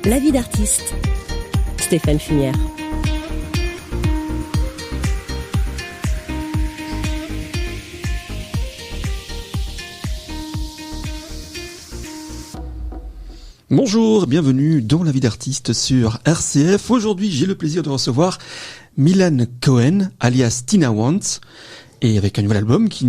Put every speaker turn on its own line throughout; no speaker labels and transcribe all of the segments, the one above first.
La vie d'artiste. Stéphane Fumière.
Bonjour, bienvenue dans La vie d'artiste sur RCF. Aujourd'hui, j'ai le plaisir de recevoir Milan Cohen, alias Tina Wants, et avec un nouvel album qui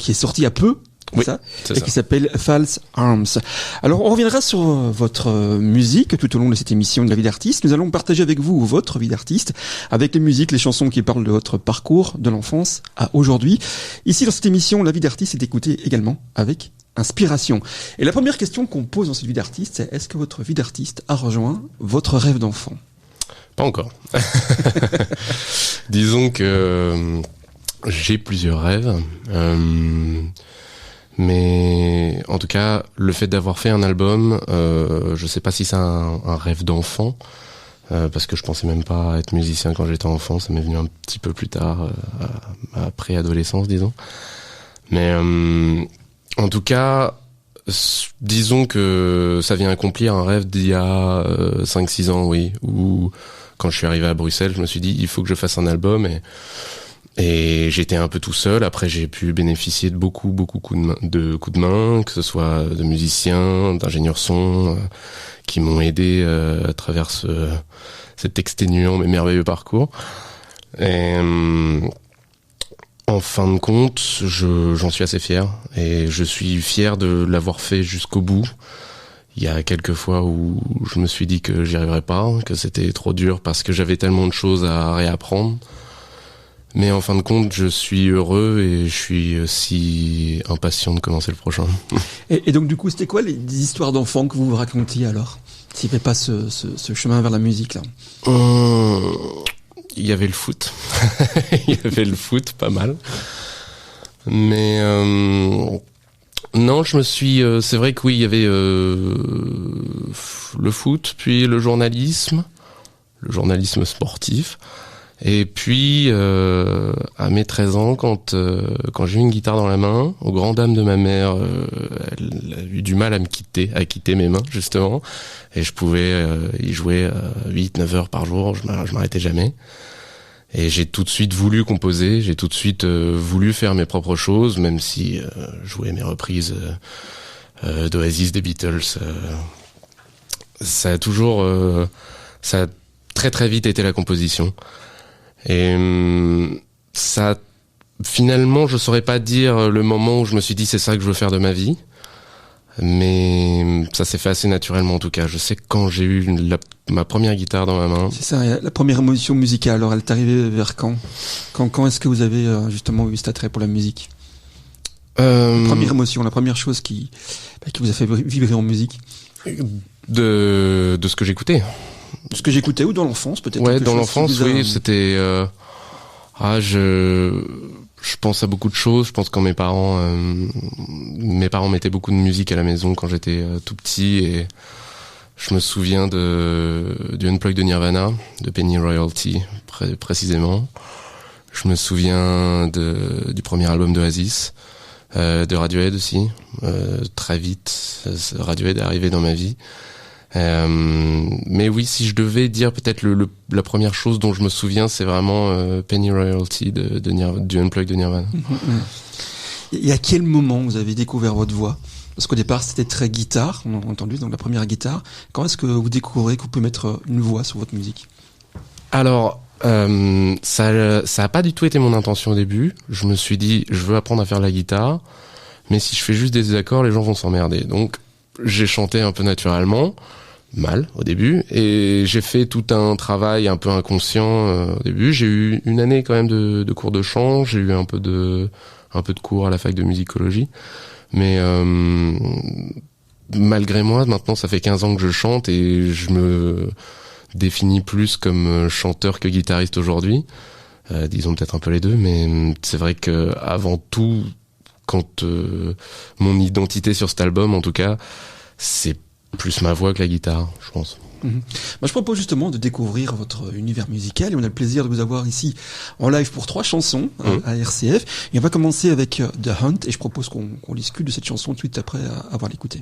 est sorti il y a peu.
Oui,
ça,
c'est
et
ça.
Qui s'appelle False Arms. Alors, on reviendra sur votre musique tout au long de cette émission de La vie d'artiste. Nous allons partager avec vous votre vie d'artiste, avec les musiques, les chansons qui parlent de votre parcours, de l'enfance à aujourd'hui. Ici, dans cette émission, La vie d'artiste est écoutée également avec inspiration. Et la première question qu'on pose dans cette vie d'artiste, c'est est-ce que votre vie d'artiste a rejoint votre rêve d'enfant ?
Pas encore. Disons que j'ai plusieurs rêves. Mais en tout cas, le fait d'avoir fait un album, je sais pas si c'est un rêve d'enfant, parce que je pensais même pas être musicien quand j'étais enfant, ça m'est venu un petit peu plus tard, à préadolescence, disons. Mais en tout cas, disons que ça vient accomplir un rêve d'il y a 5-6 ans, oui, où quand je suis arrivé à Bruxelles, je me suis dit, il faut que je fasse un album, et j'étais un peu tout seul. Après, j'ai pu bénéficier de beaucoup coups de main, que ce soit de musiciens, d'ingénieurs son, qui m'ont aidé à travers cet exténuant mais merveilleux parcours. Et en fin de compte, j'en suis assez fier, et je suis fier de l'avoir fait jusqu'au bout. Il y a quelques fois où je me suis dit que j'y arriverais pas, que c'était trop dur parce que j'avais tellement de choses à réapprendre. Mais en fin de compte, je suis heureux et je suis aussi impatient de commencer le prochain.
Et donc, du coup, c'était quoi les histoires d'enfants que vous vous racontiez alors, s'il n'y avait pas ce chemin vers la musique là ?
Il y avait le foot. Il y avait le foot, pas mal. Mais non, c'est vrai que oui, il y avait le foot, puis le journalisme sportif. Et puis, à mes 13 ans, quand j'ai eu une guitare dans la main, aux grandes dames de ma mère, elle a eu du mal à quitter mes mains, justement. Et je pouvais y jouer 8-9 heures par jour, je m'arrêtais jamais. Et j'ai tout de suite voulu composer, j'ai tout de suite voulu faire mes propres choses, même si jouer mes reprises d'Oasis, des Beatles, ça a très très vite été la composition. Et ça, finalement, je saurais pas dire le moment où je me suis dit c'est ça que je veux faire de ma vie, mais ça s'est fait assez naturellement en tout cas. Je sais que quand j'ai eu ma première guitare dans ma main.
C'est ça, la première émotion musicale. Alors, elle est arrivée vers quand est-ce que vous avez justement eu cet attrait pour la musique ? La première émotion, la première chose qui vous a fait vibrer en musique ?
De ce que j'écoutais.
Ce que j'écoutais ou dans l'enfance peut-être.
Ouais, dans l'enfance, oui, c'était. Je pense à beaucoup de choses. Je pense quand mes parents mettaient beaucoup de musique à la maison quand j'étais tout petit, et je me souviens du Unplugged de Nirvana, de Penny Royalty précisément. Je me souviens du premier album d'Oasis, de Radiohead aussi. Très vite, Radiohead est arrivé dans ma vie. Mais oui, si je devais dire peut-être la première chose dont je me souviens, c'est vraiment Penny Royalty du Unplugged de Nirvana.
Et à quel moment vous avez découvert votre voix ? Parce qu'au départ, c'était très guitare, on a entendu, donc la première guitare. Quand est-ce que vous découvrez que vous pouvez mettre une voix sur votre musique ?
Alors, ça a pas du tout été mon intention au début. Je me suis dit, je veux apprendre à faire la guitare, mais si je fais juste des accords, les gens vont s'emmerder. Donc, j'ai chanté un peu naturellement, mal au début, et j'ai fait tout un travail un peu inconscient au début. J'ai eu une année quand même de cours de chant, j'ai eu un peu de cours à la fac de musicologie, mais malgré moi, maintenant ça fait 15 ans que je chante et je me définis plus comme chanteur que guitariste aujourd'hui. Disons peut-être un peu les deux, mais c'est vrai que avant tout, quand mon identité sur cet album, en tout cas, c'est plus ma voix que la guitare, je pense.
Je propose justement de découvrir votre univers musical, et on a le plaisir de vous avoir ici en live pour 3 chansons à RCF. Et on va commencer avec The Hunt, et je propose qu'on discute de cette chanson tout de suite après avoir l'écouté.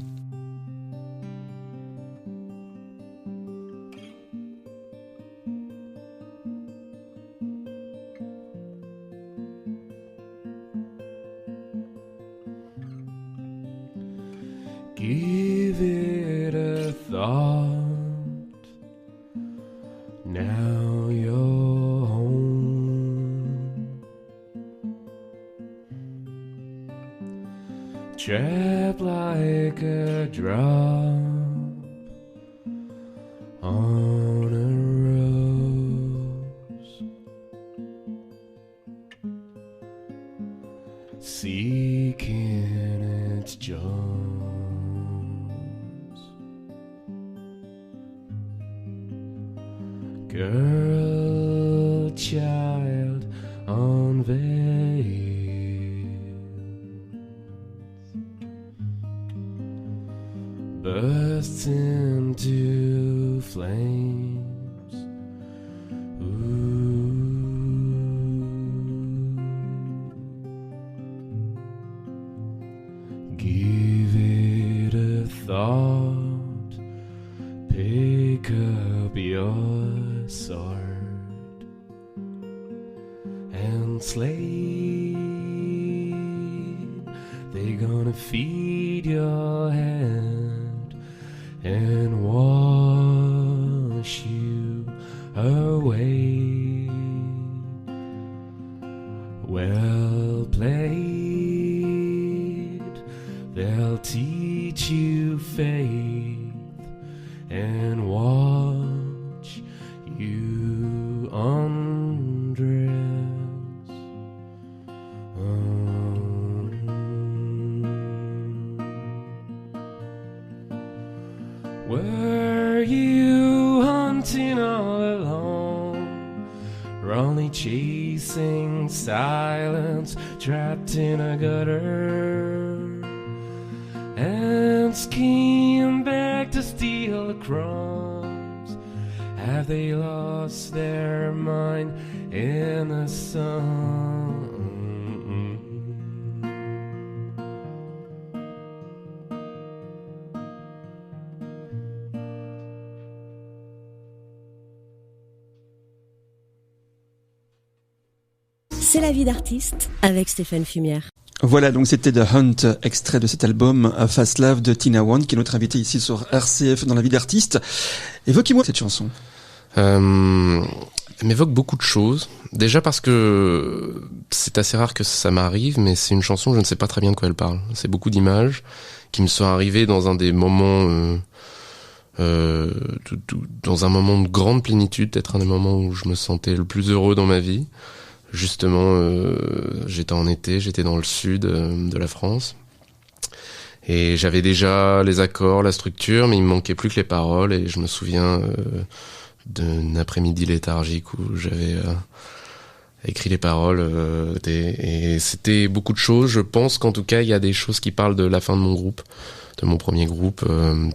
Give it a thought. Now you're home, trapped like a drop on a rose, seeking its joy. Girl, child, unveiled, bursts into flames. Ooh. Give it a thought, pick up your sword and slay. They're gonna feed your hand and wash you away. Well played, they'll teach you faith and watch you undress. Were you hunting all alone, or only chasing silence, trapped in a gutter, and came back to steal the crumbs? Have they lost their mind in the sun?
C'est la vie d'artiste avec Stéphane Fumière.
Voilà, donc c'était The Hunt, extrait de cet album Fast Love de Tina One, qui est notre invité ici sur RCF dans la vie d'artiste. Évoquez-moi cette chanson.
Elle m'évoque beaucoup de choses. Déjà parce que c'est assez rare que ça m'arrive, mais c'est une chanson, je ne sais pas très bien de quoi elle parle. C'est beaucoup d'images qui me sont arrivées dans un des moments, dans un moment de grande plénitude, peut-être un des moments où je me sentais le plus heureux dans ma vie. Justement, j'étais en été, j'étais dans le sud de la France. Et j'avais déjà les accords, la structure, mais il me manquait plus que les paroles. Et je me souviens d'un après-midi léthargique où j'avais écrit les paroles. Et c'était beaucoup de choses. Je pense qu'en tout cas, il y a des choses qui parlent de la fin de mon groupe, de mon premier groupe,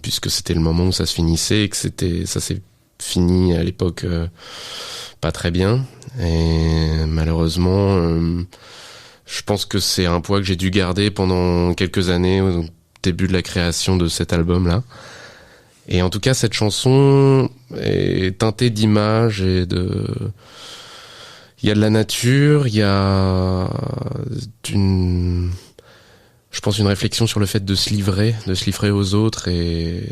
puisque c'était le moment où ça se finissait et que ça s'est fini à l'époque pas très bien. Et malheureusement, je pense que c'est un poids que j'ai dû garder pendant quelques années au début de la création de cet album-là. Et en tout cas, cette chanson est teintée d'images et il y a de la nature, il y a je pense une réflexion sur le fait de se livrer aux autres et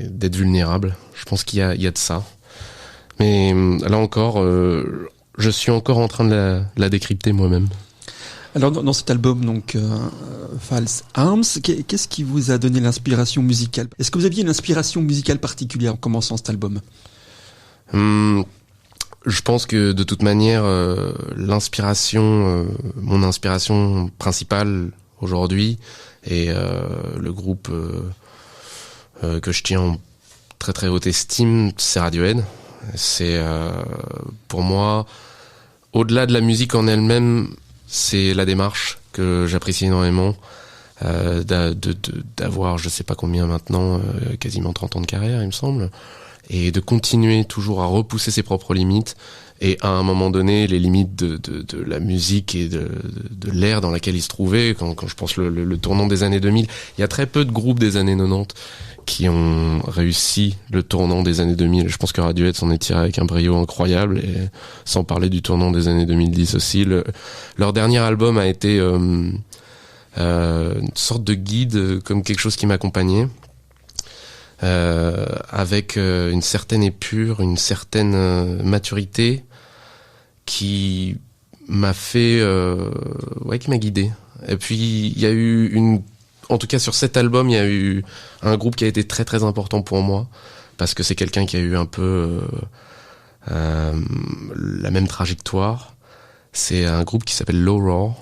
d'être vulnérable. Je pense qu'il y a de ça. Mais là encore, je suis encore en train de la décrypter moi-même.
Alors dans cet album, donc False Arms, qu'est-ce qui vous a donné l'inspiration musicale ? Est-ce que vous aviez une inspiration musicale particulière en commençant cet album ?
Je pense que de toute manière, mon inspiration principale aujourd'hui est le groupe que je tiens en très très haute estime, c'est Radiohead. C'est pour moi, au-delà de la musique en elle-même, c'est la démarche que j'apprécie énormément, d'avoir, je sais pas combien maintenant, quasiment 30 ans de carrière, il me semble, et de continuer toujours à repousser ses propres limites, et à un moment donné, les limites de la musique et de l'ère dans laquelle il se trouvait, quand je pense le tournant des années 2000, il y a très peu de groupes des années 90 qui ont réussi le tournant des années 2000. Je pense que Radiohead s'en est tiré avec un brio incroyable, et sans parler du tournant des années 2010 aussi. Leur dernier album a été une sorte de guide, comme quelque chose qui m'accompagnait, avec une certaine épure, une certaine maturité qui m'a fait, qui m'a guidé. Et puis il y a eu en tout cas sur cet album, il y a eu un groupe qui a été très très important pour moi, parce que c'est quelqu'un qui a eu un peu la même trajectoire. C'est un groupe qui s'appelle Low Roar.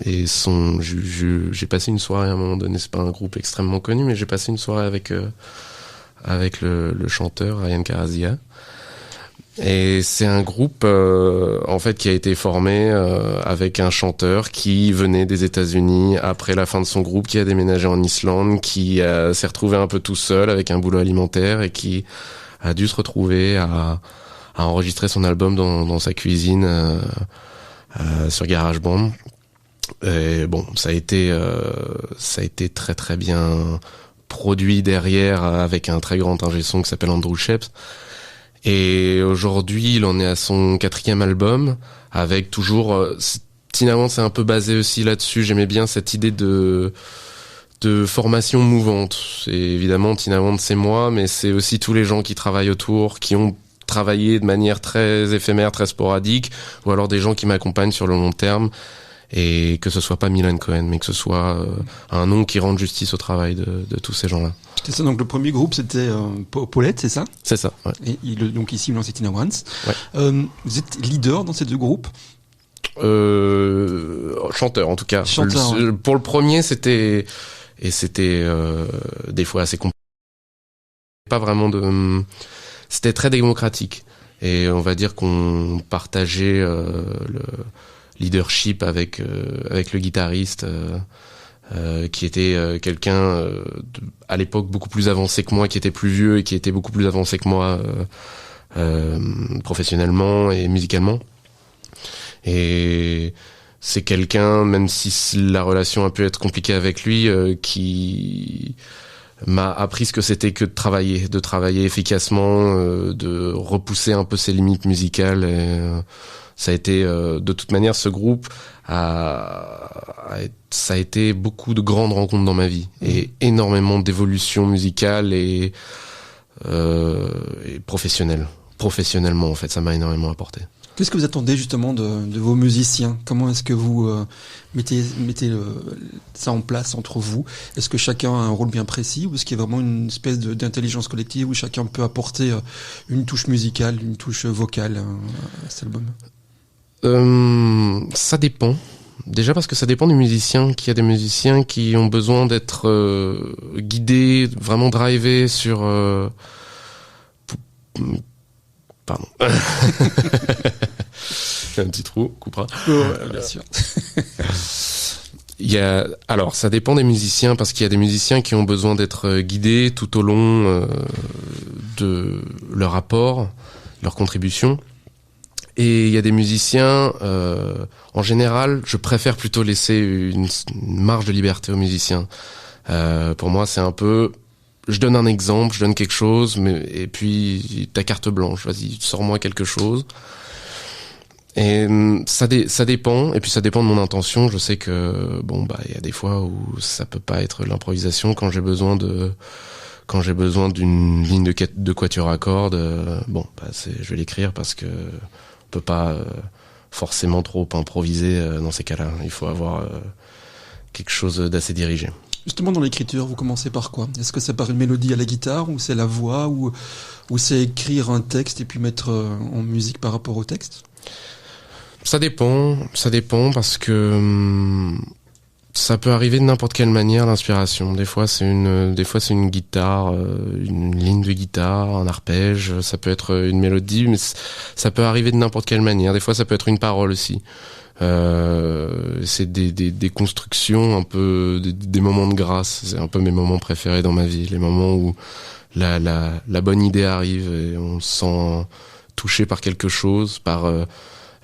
Et j'ai passé une soirée à un moment donné, c'est pas un groupe extrêmement connu, mais j'ai passé une soirée avec le chanteur Ryan Karazia. Et c'est un groupe en fait qui a été formé avec un chanteur qui venait des États-Unis après la fin de son groupe, qui a déménagé en Islande, qui s'est retrouvé un peu tout seul avec un boulot alimentaire et qui a dû se retrouver à enregistrer son album dans sa cuisine sur GarageBand. Et bon, ça a été très très bien produit derrière avec un très grand ingé son qui s'appelle Andrew Sheps. Et aujourd'hui, il en est à son 4e album, avec toujours Tina Wand, c'est un peu basé aussi là-dessus. J'aimais bien cette idée de formation mouvante. C'est évidemment Tina Wand, c'est moi, mais c'est aussi tous les gens qui travaillent autour, qui ont travaillé de manière très éphémère, très sporadique, ou alors des gens qui m'accompagnent sur le long terme, et que ce soit pas Milan Cohen, mais que ce soit un nom qui rende justice au travail de tous ces gens-là.
C'est ça, donc le premier groupe c'était Paulette, c'est ça ?
C'est ça, ouais.
Et donc ici, c'est Tina Wand.
Ouais.
Vous êtes leader dans ces deux groupes ?
Chanteur en tout cas.
Chanteur, ouais.
Pour le premier, c'était des fois assez compliqué. Pas vraiment c'était très démocratique. Et on va dire qu'on partageait le leadership avec le guitariste qui était quelqu'un à l'époque beaucoup plus avancé que moi, qui était plus vieux et qui était beaucoup plus avancé que moi professionnellement et musicalement. Et c'est quelqu'un, même si la relation a pu être compliquée avec lui, qui m'a appris ce que c'était que de travailler efficacement, de repousser un peu ses limites musicales. Et, ça a été, de toute manière, ce groupe ça a été beaucoup de grandes rencontres dans ma vie et énormément d'évolution musicale et professionnelle. Professionnellement, en fait, ça m'a énormément apporté.
Qu'est-ce que vous attendez justement de vos musiciens ? Comment est-ce que vous mettez ça en place entre vous ? Est-ce que chacun a un rôle bien précis ou est-ce qu'il y a vraiment une espèce d'intelligence collective où chacun peut apporter une touche musicale, une touche vocale à cet album ?
Ça dépend. Déjà parce que ça dépend du musicien, qu'il y a des musiciens qui ont besoin d'être guidés, vraiment drivés sur... Pardon. Un petit trou, coupera.
Bien sûr.
Alors, ça dépend des musiciens, parce qu'il y a des musiciens qui ont besoin d'être guidés tout au long de leur apport, leur contribution. Et il y a des musiciens, en général, je préfère plutôt laisser une marge de liberté aux musiciens. Pour moi, c'est un peu... Je donne un exemple, je donne quelque chose, et puis ta carte blanche, vas-y, sors-moi quelque chose. Et ça dépend, et puis ça dépend de mon intention. Je sais que il y a des fois où ça peut pas être l'improvisation. Quand j'ai besoin d'une ligne de quatuor à cordes, je vais l'écrire parce que on peut pas forcément trop improviser dans ces cas-là. Il faut avoir quelque chose d'assez dirigé.
Justement, dans l'écriture, vous commencez par quoi ? Est-ce que c'est par une mélodie à la guitare, ou c'est la voix, ou c'est écrire un texte et puis mettre en musique par rapport au texte ?
Ça dépend parce que ça peut arriver de n'importe quelle manière, l'inspiration. Des fois c'est une guitare, une ligne de guitare, un arpège, ça peut être une mélodie, mais ça peut arriver de n'importe quelle manière. Des fois ça peut être une parole aussi. C'est des constructions, un peu des moments de grâce. C'est un peu mes moments préférés dans ma vie, les moments où la bonne idée arrive et on se sent touché par quelque chose,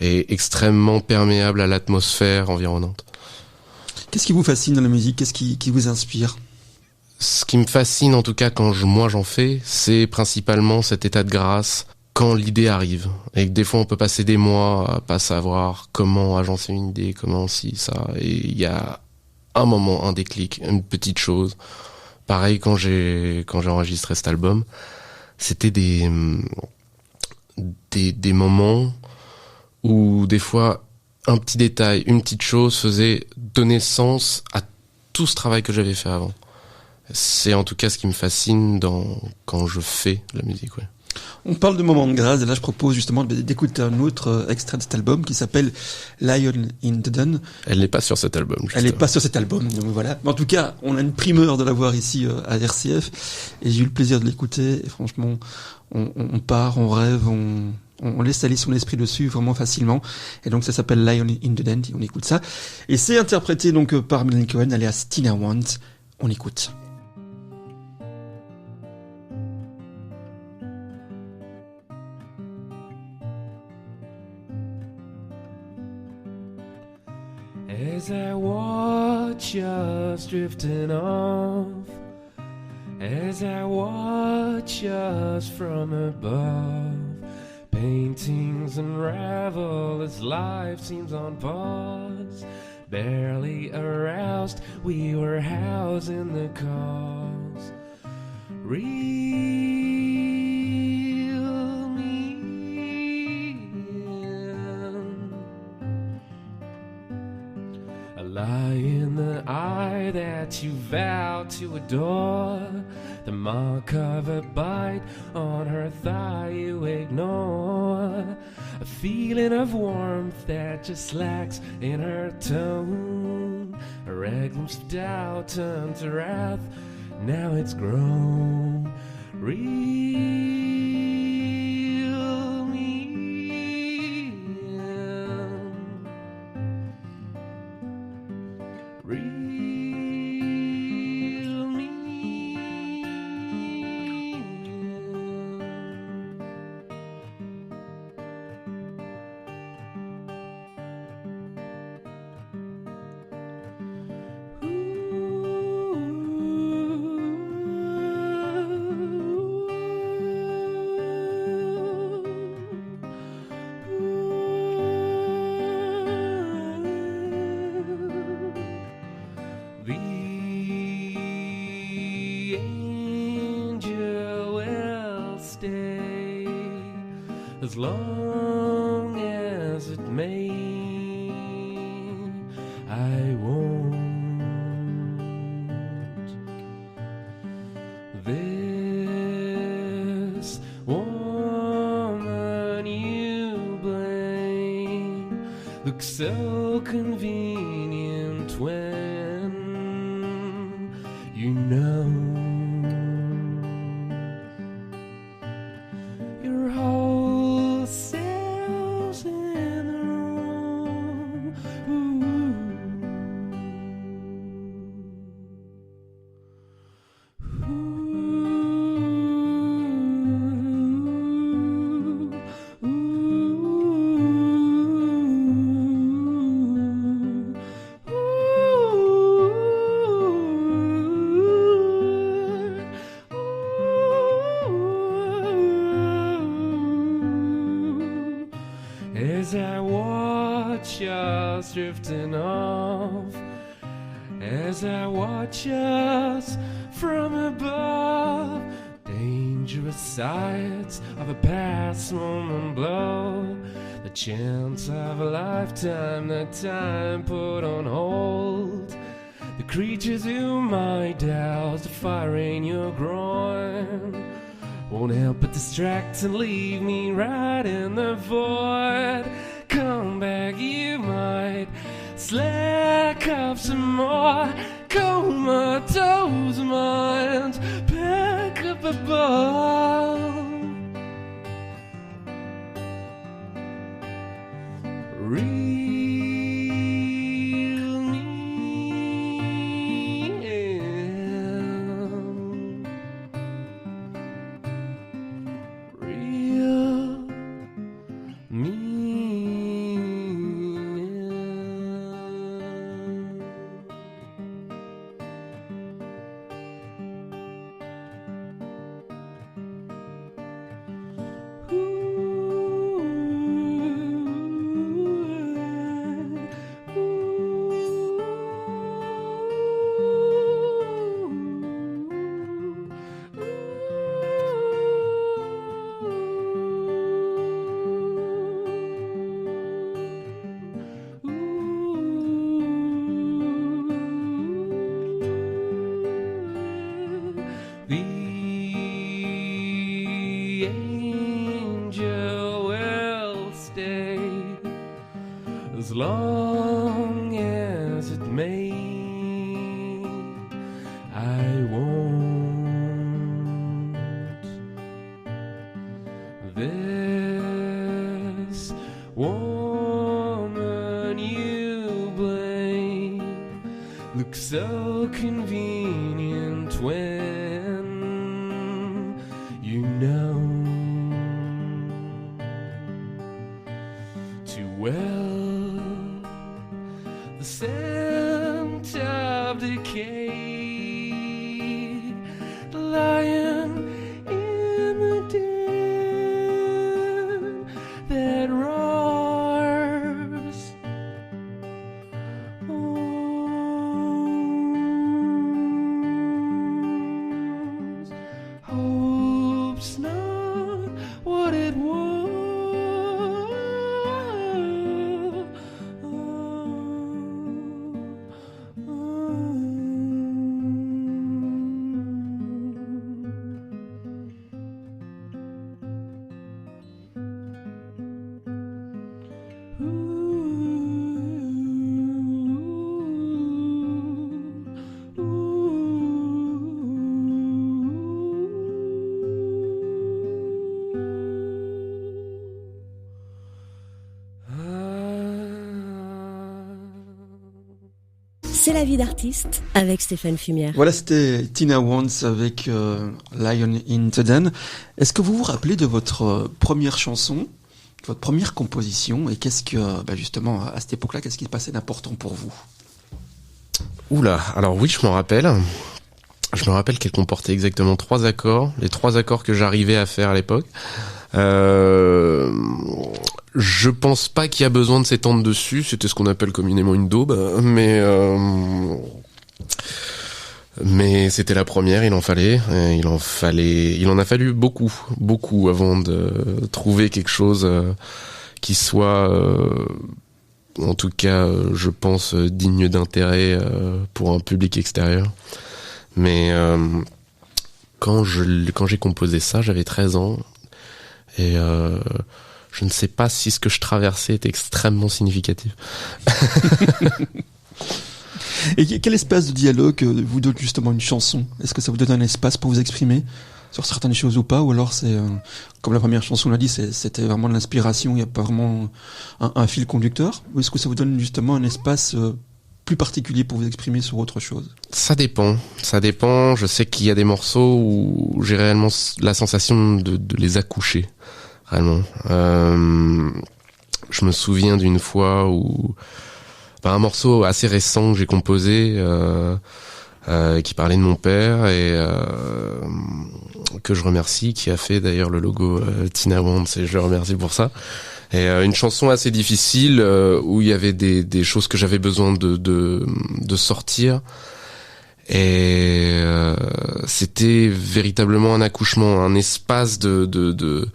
et extrêmement perméable à l'atmosphère environnante.
Qu'est-ce qui vous fascine dans la musique ? Qu'est-ce qui vous inspire ?
Ce qui me fascine, en tout cas, quand moi j'en fais, c'est principalement cet état de grâce. quand l'idée arrive. Et que des fois, on peut passer des mois à pas savoir comment agencer une idée, comment si, ça. Et il y a un moment, un déclic, une petite chose. Pareil, quand j'ai enregistré cet album, c'était des moments où des fois un petit détail, une petite chose faisait donner sens à tout ce travail que j'avais fait avant. C'est en tout cas ce qui me fascine quand je fais de la musique. Ouais.
On parle de moments de grâce et là je propose justement d'écouter un autre extrait de cet album qui s'appelle Lion in the Den.
Elle n'est pas sur cet album. Justement.
Elle n'est pas sur cet album, donc voilà. Mais en tout cas, on a une primeur de l'avoir ici à RCF et j'ai eu le plaisir de l'écouter et franchement, on part, on rêve, on laisse aller son esprit dessus vraiment facilement. Et donc ça s'appelle Lion in the Den, on écoute ça. Et c'est interprété donc par Melanie Cohen, alias Tina Want. On écoute.
As I watch us drifting off, as I watch us from above, paintings unravel as life seems on pause. Barely aroused, we were housing the cause. Reel me in. A lie in the eye that you vow to adore. The mark of a bite on her thigh you ignore. A feeling of warmth that just lacks in her tone. A rare glimpse of doubt turned to wrath, now it's grown. Reel me in. Reel me in. The angel will stay as long as it may. I won't. This woman you blame looks so convenient when you know your whole self's in the room. As I watch us drifting off, as I watch us from above, dangerous sights of a past moment blow, the chance of a lifetime, the time put on hold. The creatures who might douse the fire in your groin won't help but distract and leave me right in the void. Come back, you might slack up some more. Comatose minds back up above. Reel me in. Reel me in. the angel will stay as long as it may. I won't. This woman you blame looks so convenient when you know too well the scent of decay lying in the den that roars. Hope's not what it was.
C'est la vie d'artiste avec Stéphane Fumière.
Voilà, c'était Tina Wants avec Lion in the Den. Est-ce que vous vous rappelez de votre première chanson, de votre première composition, et qu'est-ce que, justement, à cette époque-là, qu'est-ce qui se passait d'important pour vous?
Oula, alors oui, je m'en rappelle. Je me rappelle qu'elle comportait exactement 3 accords, les 3 accords que j'arrivais à faire à l'époque. Je pense pas qu'il y a besoin de s'étendre dessus, c'était ce qu'on appelle communément une daube, mais c'était la première, il en a fallu beaucoup avant de trouver quelque chose qui soit, en tout cas, je pense, digne d'intérêt pour un public extérieur. Mais quand j'ai composé ça, j'avais 13 ans et je ne sais pas si ce que je traversais était extrêmement significatif.
Et quel espace de dialogue vous donne justement une chanson? Est-ce que ça vous donne un espace pour vous exprimer sur certaines choses ou pas? Ou alors c'est, comme la première chanson l'a dit, c'était vraiment de l'inspiration, il n'y a pas vraiment un fil conducteur? Ou est-ce que ça vous donne justement un espace plus particulier pour vous exprimer sur autre chose?
Ça dépend. Je sais qu'il y a des morceaux où j'ai réellement la sensation de les accoucher. Réellement. Je me souviens d'une fois où un morceau assez récent que j'ai composé qui parlait de mon père et que je remercie, qui a fait d'ailleurs le logo Tina Wants, et je le remercie pour ça. Et une chanson assez difficile où il y avait des choses que j'avais besoin de sortir. Et c'était véritablement un accouchement, un espace de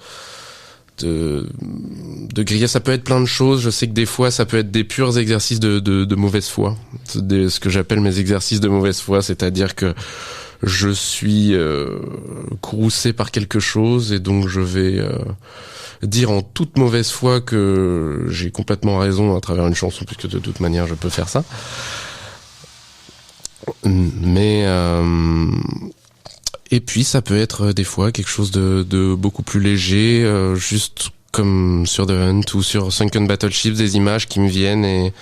griller. Ça peut être plein de choses. Je sais que des fois, ça peut être des purs exercices de mauvaise foi. Ce que j'appelle mes exercices de mauvaise foi, c'est-à-dire que je suis courroucé par quelque chose et donc je vais dire en toute mauvaise foi que j'ai complètement raison à travers une chanson, puisque de toute manière, je peux faire ça. Mais et puis ça peut être des fois quelque chose de beaucoup plus léger, juste comme sur The Hunt ou sur Sunken Battleships, des images qui me viennent et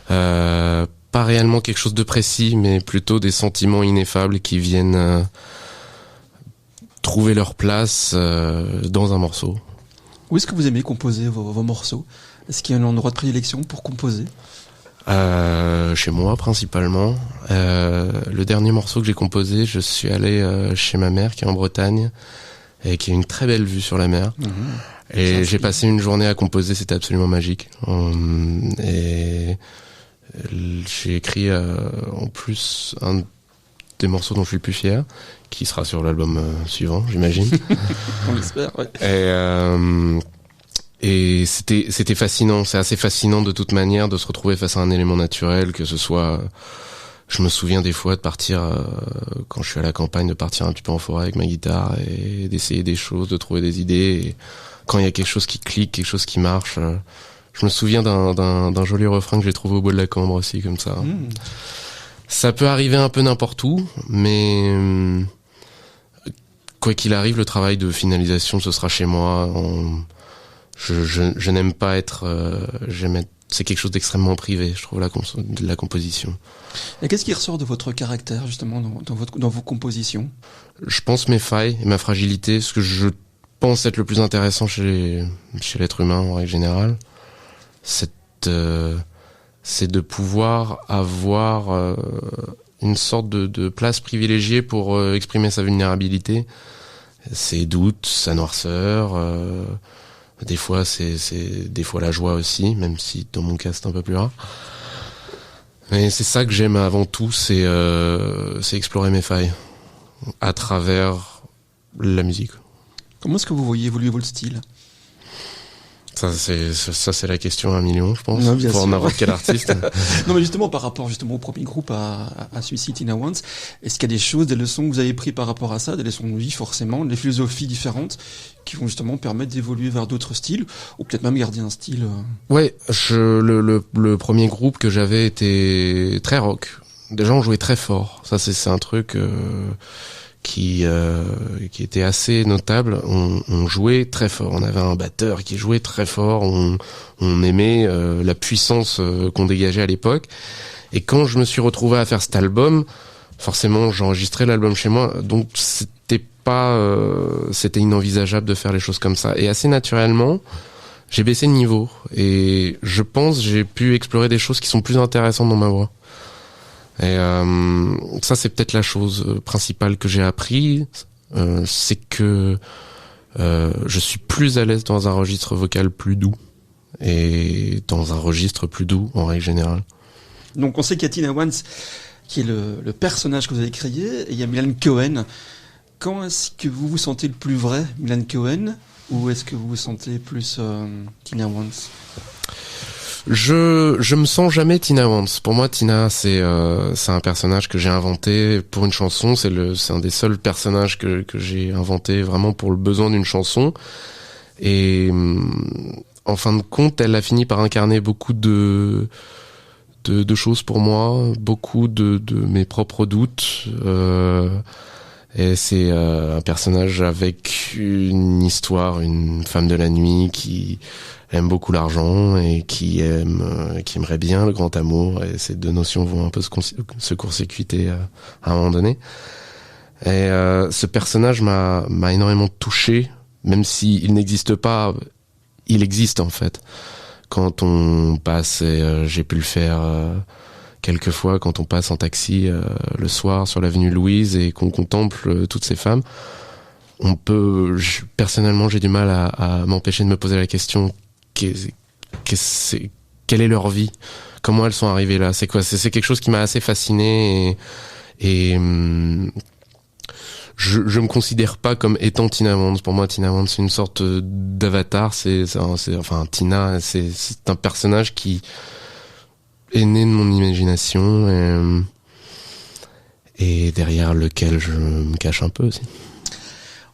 pas réellement quelque chose de précis, mais plutôt des sentiments ineffables qui viennent trouver leur place dans un morceau.
Où est-ce que vous aimez composer vos morceaux? Est-ce qu'il y a un endroit de prédilection pour composer?
Chez moi principalement. Le dernier morceau que j'ai composé, je suis allé chez ma mère qui est en Bretagne et qui a une très belle vue sur la mer. Et j'ai passé une journée à composer, c'était absolument magique. Et j'ai écrit en plus un des morceaux dont je suis le plus fier, qui sera sur l'album suivant, j'imagine.
On l'espère, ouais.
Et c'était fascinant, c'est assez fascinant de toute manière de se retrouver face à un élément naturel, que ce soit Je me souviens des fois de partir, quand je suis à la campagne, de partir un petit peu en forêt avec ma guitare et d'essayer des choses, de trouver des idées. Et quand il y a quelque chose qui clique, quelque chose qui marche, je me souviens d'un joli refrain que j'ai trouvé au bout de la Cambre aussi, comme ça. Ça peut arriver un peu n'importe où, mais quoi qu'il arrive, le travail de finalisation, ce sera chez moi. Je n'aime pas être... c'est quelque chose d'extrêmement privé, je trouve, la composition.
Et qu'est-ce qui ressort de votre caractère, justement, dans vos compositions ?
Je pense mes failles et ma fragilité, ce que je pense être le plus intéressant chez l'être humain, en règle générale, c'est de pouvoir avoir une sorte de place privilégiée pour exprimer sa vulnérabilité, ses doutes, sa noirceur... Des fois, c'est des fois la joie aussi, même si dans mon cas c'est un peu plus rare. Mais c'est ça que j'aime avant tout, c'est explorer mes failles à travers la musique.
Comment est-ce que vous voyez évoluer votre style ?
Ça c'est la question à 1 million, je pense,
non,
pour n'importe quel artiste.
Non, mais justement, par rapport justement au premier groupe, à celui-ci, Tina Once, est-ce qu'il y a des choses, des leçons que vous avez prises par rapport à ça, des leçons de vie forcément, des philosophies différentes qui vont justement permettre d'évoluer vers d'autres styles, ou peut-être même garder un style
Ouais, le premier groupe que j'avais était très rock. Déjà, on jouait très fort. Ça, c'est un truc... qui était assez notable. On jouait très fort. On avait un batteur qui jouait très fort. On aimait la puissance qu'on dégageait à l'époque. Et quand je me suis retrouvé à faire cet album, forcément, j'enregistrais l'album chez moi. Donc, c'était inenvisageable de faire les choses comme ça. Et assez naturellement, j'ai baissé le niveau. Et je pense j'ai pu explorer des choses qui sont plus intéressantes dans ma voix. Et ça, c'est peut-être la chose principale que j'ai appris, c'est que je suis plus à l'aise dans un registre vocal plus doux et dans un registre plus doux en règle générale.
Donc on sait qu'il y a Tina Once qui est le personnage que vous avez créé, et il y a Milan Cohen. Quand est-ce que vous vous sentez le plus vrai, Milan Cohen, ou est-ce que vous vous sentez plus Tina Once ?
Je me sens jamais Tina Once. Pour moi, Tina, c'est un personnage que j'ai inventé pour une chanson. C'est un des seuls personnages que j'ai inventé vraiment pour le besoin d'une chanson. Et en fin de compte, elle a fini par incarner beaucoup de choses pour moi, beaucoup de mes propres doutes. Et c'est un personnage avec une histoire, une femme de la nuit qui aime beaucoup l'argent et qui aimerait bien le grand amour, et ces deux notions vont un peu se court-circuiter à un moment donné. Et ce personnage m'a énormément touché, même s'il n'existe pas, il existe en fait. Quand on passe, et j'ai pu le faire quelques fois, quand on passe en taxi le soir sur l'avenue Louise et qu'on contemple toutes ces femmes, personnellement j'ai du mal à m'empêcher de me poser la question, quelle est leur vie, comment elles sont arrivées là, c'est quoi, c'est quelque chose qui m'a assez fasciné, et je me considère pas comme étant Tina Once. Pour moi, Tina Once, c'est une sorte d'avatar, Tina, c'est un personnage qui est né de mon imagination, et derrière lequel je me cache un peu aussi.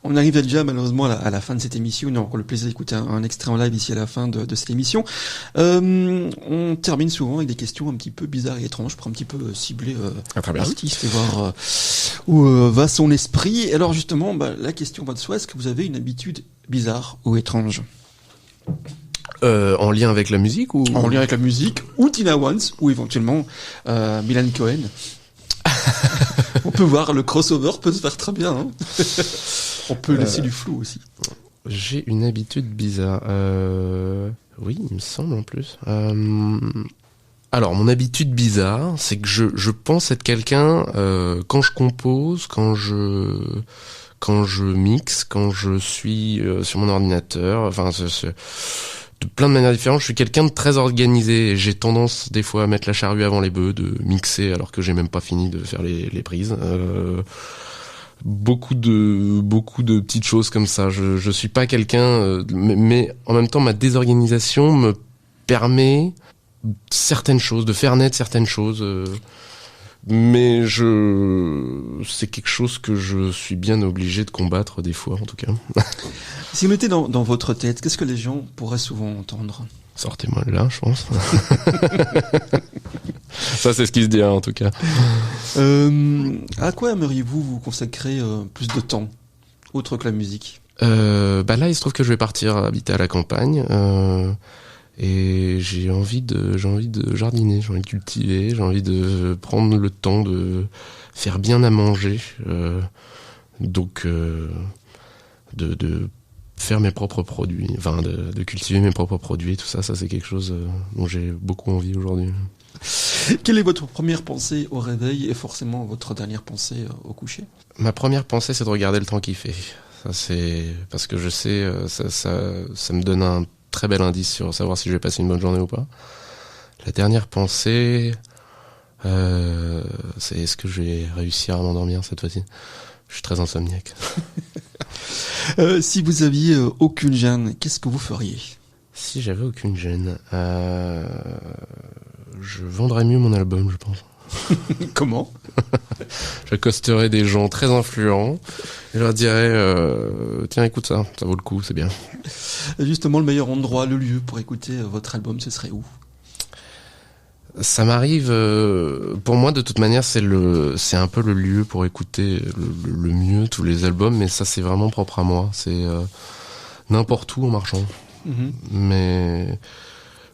On arrive déjà malheureusement à la fin de cette émission. On a encore le plaisir d'écouter un extrait en live ici à la fin de cette émission. On termine souvent avec des questions un petit peu bizarres et étranges pour un petit peu cibler l'artiste et voir où va son esprit. Alors justement, la question va de soi, est-ce que vous avez une habitude bizarre ou étrange ?
En lien avec la musique ou...
En lien avec la musique, ou Tina Once, ou éventuellement Milan Cohen. On peut voir, le crossover peut se faire très bien. Hein. On peut laisser du flou aussi.
J'ai une habitude bizarre. Oui, il me semble en plus. Alors, mon habitude bizarre, c'est que je pense être quelqu'un, quand je compose, quand je mixe, quand je suis sur mon ordinateur, de plein de manières différentes, je suis quelqu'un de très organisé, et j'ai tendance des fois à mettre la charrue avant les bœufs, de mixer alors que j'ai même pas fini de faire les prises. Beaucoup de petites choses comme ça. Je suis pas quelqu'un, mais en même temps ma désorganisation me permet certaines choses, de faire naître certaines choses, Mais c'est quelque chose que je suis bien obligé de combattre des fois, en tout cas.
Si vous mettez dans votre tête, qu'est-ce que les gens pourraient souvent entendre?
Sortez-moi de là, je pense. Ça, c'est ce qui se dit, hein, en tout cas.
À quoi aimeriez-vous vous consacrer plus de temps, autre que la musique?
Là, il se trouve que je vais partir habiter à la campagne. Et j'ai envie de jardiner, j'ai envie de cultiver, j'ai envie de prendre le temps de faire bien à manger, donc de faire mes propres produits, enfin de cultiver mes propres produits, tout ça c'est quelque chose dont j'ai beaucoup envie aujourd'hui.
Quelle est votre première pensée au réveil et forcément votre dernière pensée au coucher?
Ma première pensée, c'est de regarder le temps qu'il fait. Ça, c'est parce que je sais, ça me donne un très bel indice sur savoir si je vais passer une bonne journée ou pas. La dernière pensée, c'est est-ce que je vais réussir à m'endormir cette fois-ci? Je suis très insomniaque.
Si vous aviez aucune gêne, qu'est-ce que vous feriez?
Si j'avais aucune gêne, je vendrais mieux mon album, je pense.
Comment?
J'accosterais des gens très influents et je leur dirais tiens, écoute ça vaut le coup, c'est bien.
Justement, le meilleur endroit, le lieu pour écouter votre album, ce serait où?
Ça m'arrive, pour moi de toute manière c'est un peu le lieu pour écouter le mieux tous les albums, mais ça c'est vraiment propre à moi, c'est n'importe où en marchant. Mm-hmm. Mais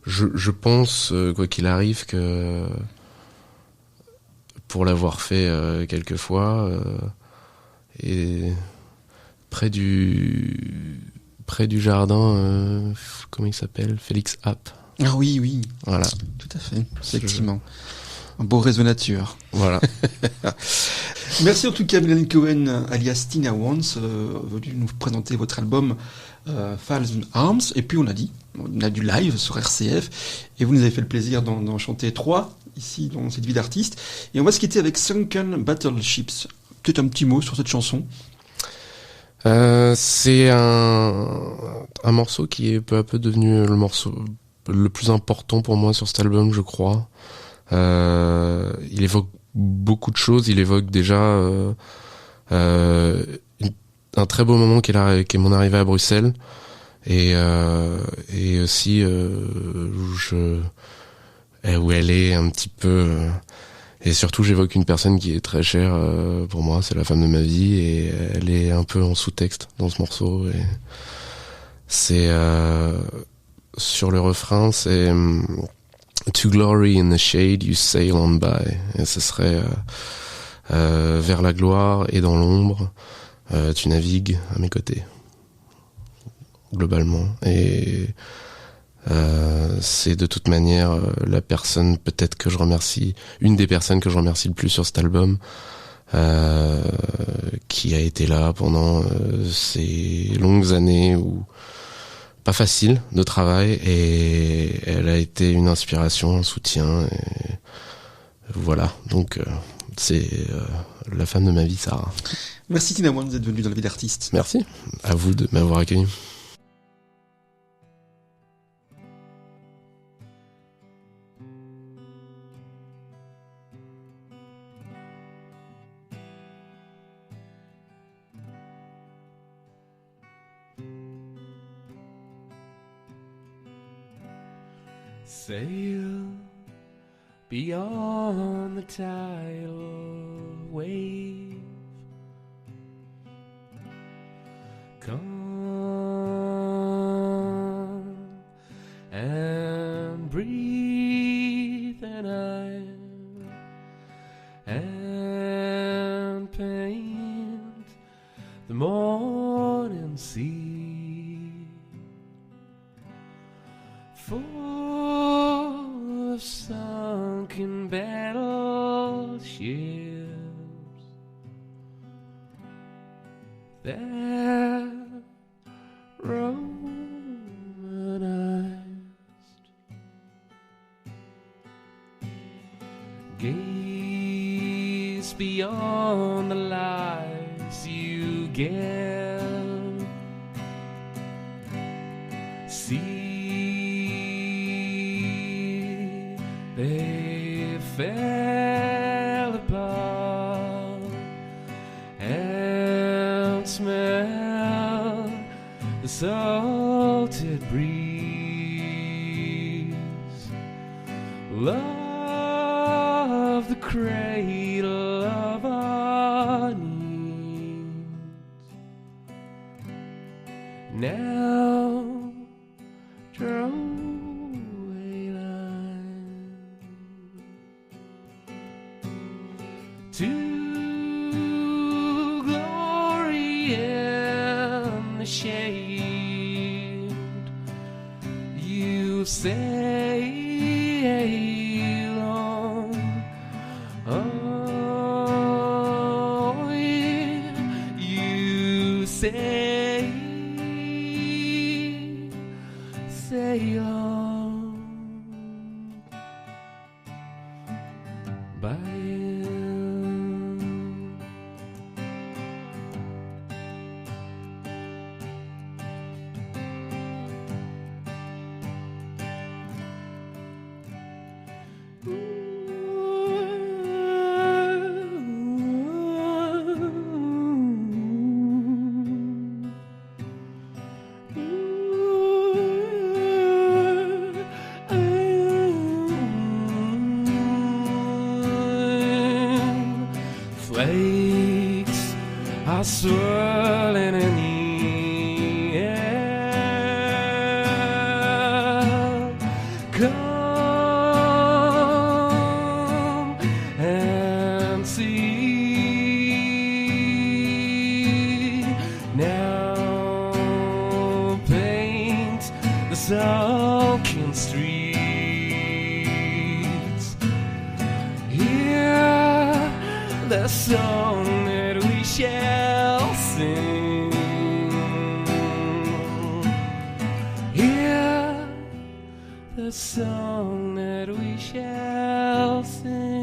je pense, quoi qu'il arrive, que pour l'avoir fait quelques fois, et près du jardin, comment il s'appelle, Félix App.
Ah oui,
voilà,
tout à fait, effectivement. Un beau réseau nature.
Voilà.
Merci en tout cas Mélanie Cohen, alias Tina Wans, venu nous présenter votre album Thousand Arms. Et puis on a du live sur RCF et vous nous avez fait le plaisir d'en chanter 3 ici dans cette vie d'artiste. Et on va se quitter avec Sunken Battleships. Peut-être un petit mot sur cette chanson.
C'est un morceau qui est peu à peu devenu le morceau le plus important pour moi sur cet album, je crois. Il évoque beaucoup de choses. Il évoque déjà un très beau moment qui est mon arrivée à Bruxelles, et aussi où elle est un petit peu. Et surtout, j'évoque une personne qui est très chère pour moi. C'est la femme de ma vie, et elle est un peu en sous-texte dans ce morceau. Et c'est sur le refrain, c'est To glory in the shade you sail on by. Et ce serait vers la gloire et dans l'ombre, tu navigues à mes côtés. Globalement. Et c'est de toute manière la personne peut-être que je remercie, une des personnes que je remercie le plus sur cet album, qui a été là pendant ces longues années où pas facile de travail, et elle a été une inspiration, un soutien, et voilà. Donc c'est la femme de ma vie, Sarah.
Merci Tina Wans d'être venue dans la vie d'artiste.
Merci à vous de m'avoir accueilli.
Sail beyond the tidal wave. Come and breathe, and paint the morning sea. Full of sunken battleships that Romanized, gaze beyond the lives you give, see they fell apart. and smell the salted breeze. Love the cradle of our needs. Now draw a line to glory in the shade. You sail on, oh, yeah. You sail on by him. Flakes are swirling in the air. Come and see. Now paint the sunken streets. Hear the song that we shall sing. Hear the song that we shall sing.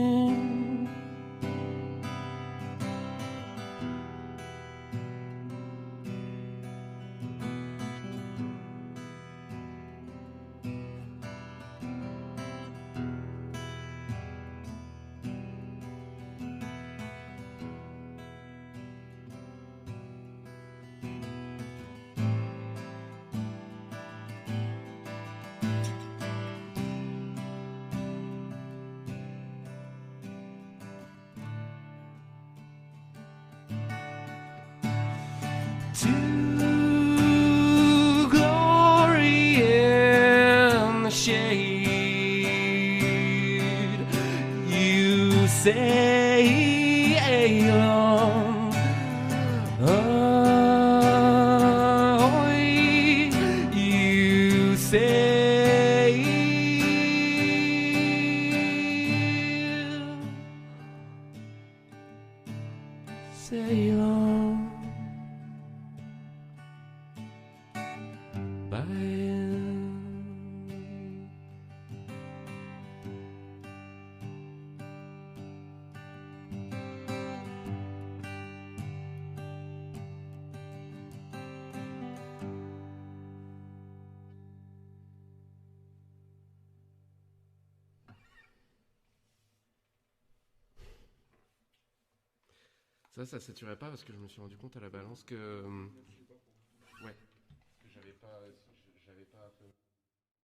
To glory in the shade. You sail on, oh, you sail on by him. Ça saturait pas parce que je me suis rendu compte à la balance que ouais, que j'avais pas